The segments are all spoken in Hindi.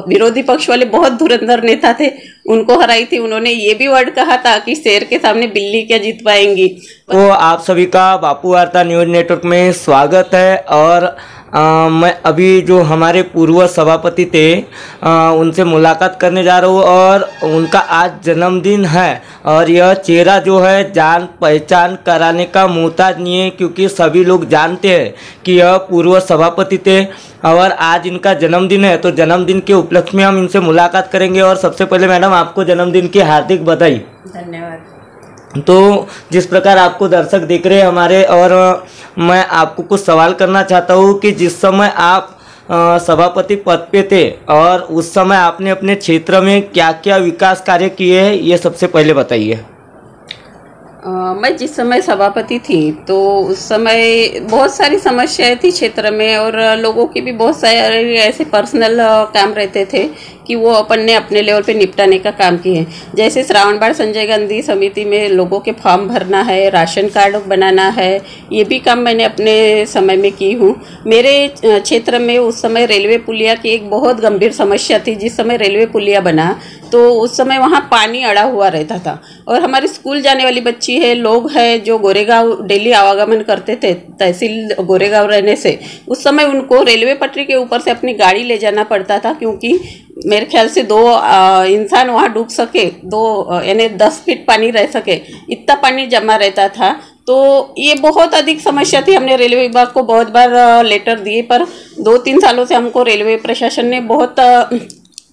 विरोधी पक्ष वाले बहुत धुरंधर नेता थे, उनको हराई थी। उन्होंने ये भी वर्ड कहा था कि शेर के सामने बिल्ली क्या जीत पाएंगी। तो आप सभी का बापू वार्ता न्यूज नेटवर्क में स्वागत है। और मैं अभी जो हमारे पूर्व सभापति थे उनसे मुलाकात करने जा रहा हूँ और उनका आज जन्मदिन है। और यह चेहरा जो है जान पहचान कराने का मोहताज नहीं है, क्योंकि सभी लोग जानते हैं कि यह पूर्व सभापति थे और आज इनका जन्मदिन है। तो जन्मदिन के उपलक्ष्य में हम इनसे मुलाकात करेंगे। और सबसे पहले मैडम आपको जन्मदिन की हार्दिक बधाई। धन्यवाद। तो जिस प्रकार आपको दर्शक देख रहे हैं हमारे, और मैं आपको कुछ सवाल करना चाहता हूँ कि जिस समय आप सभापति पद पे थे और उस समय आपने अपने क्षेत्र में क्या क्या विकास कार्य किए हैं, ये सबसे पहले बताइए। मैं जिस समय सभापति थी तो उस समय बहुत सारी समस्याएं थी क्षेत्र में, और लोगों की भी बहुत सारे ऐसे पर्सनल काम रहते थे कि वो अपन ने अपने लेवल पे निपटाने का काम किए। जैसे श्रावणबाड़ संजय गांधी समिति में लोगों के फॉर्म भरना है, राशन कार्ड बनाना है, ये भी काम मैंने अपने समय में की हूँ। मेरे क्षेत्र में उस समय रेलवे पुलिया की एक बहुत गंभीर समस्या थी। जिस समय रेलवे पुलिया बना तो उस समय वहाँ पानी अड़ा हुआ रहता था, और हमारे स्कूल जाने वाली बच्ची है, लोग हैं जो गोरेगांव डेली आवागमन करते थे तहसील गोरेगांव रहने से, उस समय उनको रेलवे पटरी के ऊपर से अपनी गाड़ी ले जाना पड़ता था, क्योंकि मेरे ख्याल से 2 इंसान वहाँ डूब सके, 2 यानी 10 फीट पानी रह सके, इतना पानी जमा रहता था। तो ये बहुत अधिक समस्या थी। हमने रेलवे विभाग को बहुत बार लेटर दिए, पर 2-3 सालों से हमको रेलवे प्रशासन ने बहुत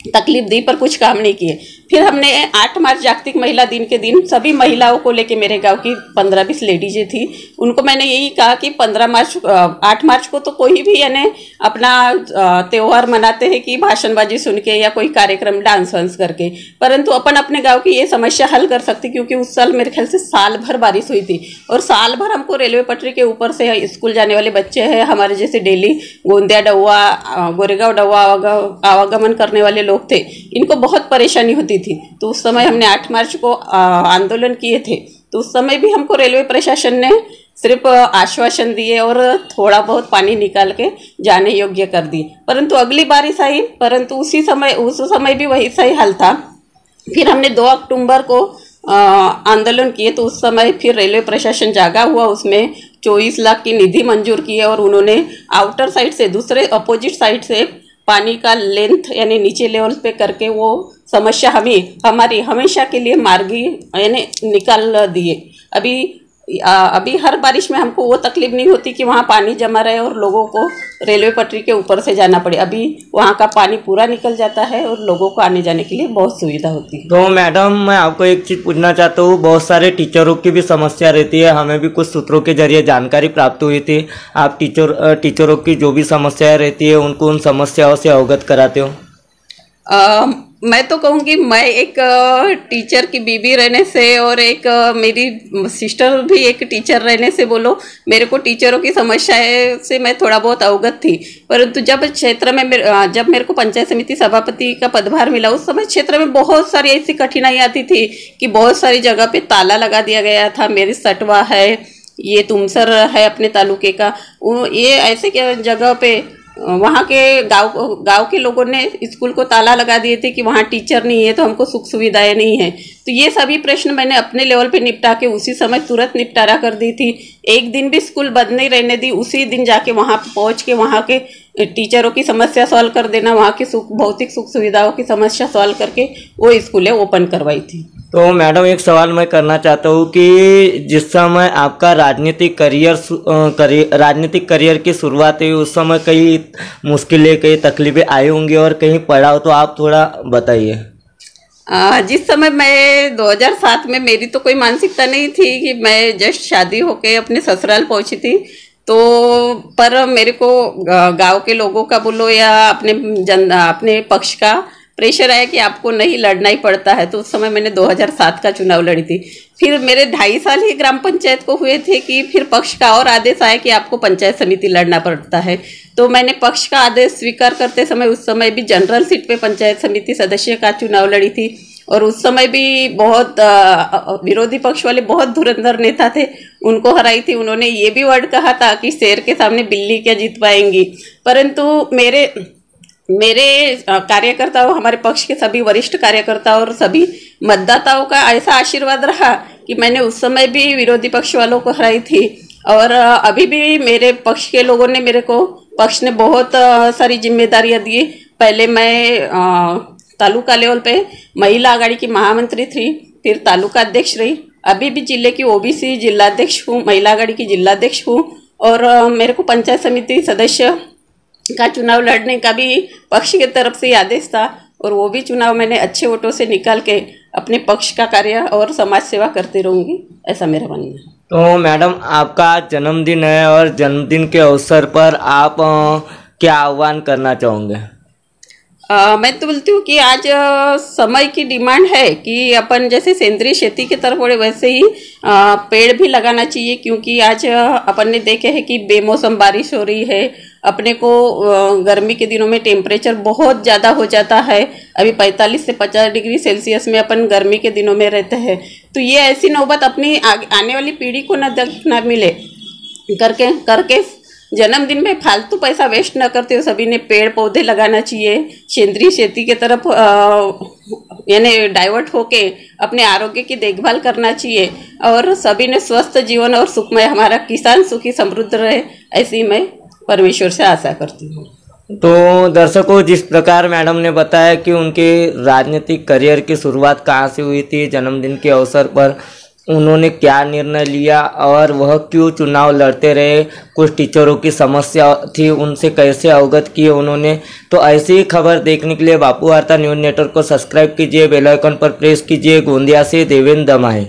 तकलीफ दी, पर कुछ काम नहीं किए। फिर हमने 8 मार्च जागतिक महिला दिन के दिन सभी महिलाओं को लेके, मेरे गांव की 15-20 लेडीजें थी, उनको मैंने यही कहा कि 8 मार्च को तो कोई भी यानी अपना त्यौहार मनाते हैं कि भाषणबाजी सुन के या कोई कार्यक्रम डांस वांस करके, परंतु अपन अपने गांव की ये समस्या हल कर सकती, क्योंकि उस साल मेरे ख्याल से साल भर बारिश हुई थी, और साल भर हमको रेलवे पटरी के ऊपर से स्कूल जाने वाले बच्चे हैं हमारे जैसे डेली गोंदिया डौवा गोरेगांव डौवा आवागमन करने वाले लोग थे, इनको बहुत परेशानी होती थी। तो उस समय हमने 8 मार्च को आंदोलन किए थे। तो उस समय भी हमको रेलवे प्रशासन ने सिर्फ आश्वासन दिए और थोड़ा बहुत पानी निकाल के जाने योग्य कर दिए, परंतु अगली बारिश आई, परंतु उस समय भी वही सही हाल था। फिर हमने 2 अक्टूबर को आंदोलन किए, तो उस समय फिर रेलवे प्रशासन जागा हुआ, उसमें 24 लाख की निधि मंजूर की है, और उन्होंने आउटर साइड से, दूसरे अपोजिट साइड से पानी का लेंथ यानी नीचे लेवल पे करके वो समस्या हमारी हमेशा के लिए मार्गी यानी निकाल दिए। अभी हर बारिश में हमको वो तकलीफ नहीं होती कि वहाँ पानी जमा रहे और लोगों को रेलवे पटरी के ऊपर से जाना पड़े। अभी वहाँ का पानी पूरा निकल जाता है और लोगों को आने जाने के लिए बहुत सुविधा होती है। तो मैडम मैं आपको एक चीज़ पूछना चाहता हूँ, बहुत सारे टीचरों की भी समस्या रहती है, हमें भी कुछ सूत्रों के जरिए जानकारी प्राप्त हुई थी। आप टीचरों की जो भी समस्याएं रहती है उनको उन समस्याओं से अवगत कराते हो? मैं तो कहूँगी, मैं एक टीचर की बीबी रहने से और एक मेरी सिस्टर भी एक टीचर रहने से बोलो, मेरे को टीचरों की समस्याएं से मैं थोड़ा बहुत अवगत थी। परंतु जब क्षेत्र में जब मेरे को पंचायत समिति सभापति का पदभार मिला, उस समय क्षेत्र में बहुत सारी ऐसी कठिनाई आती थी कि बहुत सारी जगह पे ताला लगा दिया गया था। मेरी सटवा है, ये तुमसर है अपने तालुके का, ये ऐसे जगह पे वहाँ के गांव के लोगों ने स्कूल को ताला लगा दिए थे कि वहाँ टीचर नहीं है तो हमको सुख सुविधाएं नहीं है। तो ये सभी प्रश्न मैंने अपने लेवल पे निपटा के उसी समय तुरंत निपटारा कर दी थी। एक दिन भी स्कूल बंद नहीं रहने दी, उसी दिन जाके वहाँ पहुँच के वहाँ के टीचरों की समस्या सॉल्व कर देना, वहाँ की भौतिक सुख सुविधाओं की समस्या सॉल्व करके वो स्कूलें ओपन करवाई थी। तो मैडम एक सवाल मैं करना चाहता हूँ कि जिस समय आपका राजनीतिक करियर की शुरुआत हुई, उस समय कई मुश्किलें, कई तकलीफें आई होंगी और कहीं पड़ा हो, तो आप थोड़ा बताइए। जिस समय मैं 2007 में, मेरी तो कोई मानसिकता नहीं थी कि मैं जस्ट शादी होके अपने ससुराल पहुंची थी, तो पर मेरे को गांव के लोगों का बोलो या अपने पक्ष का प्रेशर आया कि आपको नहीं लड़ना ही पड़ता है। तो उस समय मैंने 2007 का चुनाव लड़ी थी। फिर मेरे 2.5 साल ही ग्राम पंचायत को हुए थे कि फिर पक्ष का और आदेश आया कि आपको पंचायत समिति लड़ना पड़ता है। तो मैंने पक्ष का आदेश स्वीकार करते समय उस समय भी जनरल सीट पे पंचायत समिति सदस्य का चुनाव लड़ी थी, और उस समय भी बहुत विरोधी पक्ष वाले बहुत धुरंधर नेता थे, उनको हराई थी। उन्होंने ये भी वर्ड कहा था कि शेर के सामने बिल्ली क्या जीत पाएंगी, परंतु मेरे कार्यकर्ताओं, हमारे पक्ष के सभी वरिष्ठ कार्यकर्ताओं और सभी मतदाताओं का ऐसा आशीर्वाद रहा कि मैंने उस समय भी विरोधी पक्ष वालों को हराई थी, और अभी भी मेरे पक्ष के लोगों ने मेरे को, पक्ष ने बहुत सारी जिम्मेदारियां दी। पहले मैं तालुका लेवल पे महिला आघाड़ी की महामंत्री थी, फिर तालुका अध्यक्ष रही, अभी भी जिले की ओबीसी जिलाध्यक्ष हूँ, महिला आघाड़ी की जिलाध्यक्ष हूँ, और मेरे को पंचायत समिति सदस्य का चुनाव लड़ने का भी पक्ष की तरफ से आदेश था, और वो भी चुनाव मैंने अच्छे वोटों से निकाल के अपने पक्ष का कार्य और समाज सेवा करती रहूँगी, ऐसा मेरा मानना है। तो मैडम, आपका जन्मदिन है और जन्मदिन के अवसर पर आप क्या आह्वान करना चाहोगे? मैं तो बोलती हूँ कि आज समय की डिमांड है कि अपन जैसे सेंद्रीय खेती की तरफ बढ़े, वैसे ही पेड़ भी लगाना चाहिए, क्योंकि आज अपन ने देखे है कि बेमौसम बारिश हो रही है। अपने को गर्मी के दिनों में टेम्परेचर बहुत ज़्यादा हो जाता है, अभी 45 से 50 डिग्री सेल्सियस में अपन गर्मी के दिनों में रहते हैं। तो ये ऐसी नौबत अपनी आने वाली पीढ़ी को न मिले करके जन्मदिन में फालतू पैसा वेस्ट न करते हो सभी ने पेड़ पौधे लगाना चाहिए, सेंद्रीय खेती की तरफ यानी डाइवर्ट होके अपने आरोग्य की देखभाल करना चाहिए, और सभी ने स्वस्थ जीवन और सुखमय, हमारा किसान सुखी समृद्ध रहे, ऐसी मैं परमेश्वर से आशा करती हूँ। तो दर्शकों, जिस प्रकार मैडम ने बताया कि उनके राजनीतिक करियर की शुरुआत कहाँ से हुई थी, जन्मदिन के अवसर पर उन्होंने क्या निर्णय लिया और वह क्यों चुनाव लड़ते रहे, कुछ टीचरों की समस्या थी उनसे कैसे अवगत किए उन्होंने। तो ऐसी ही खबर देखने के लिए बापू वार्ता न्यूज़ नेटवर्क को सब्सक्राइब कीजिए, बेल आइकन पर प्रेस कीजिए। गोंदिया से देवेंद्र दमाहे।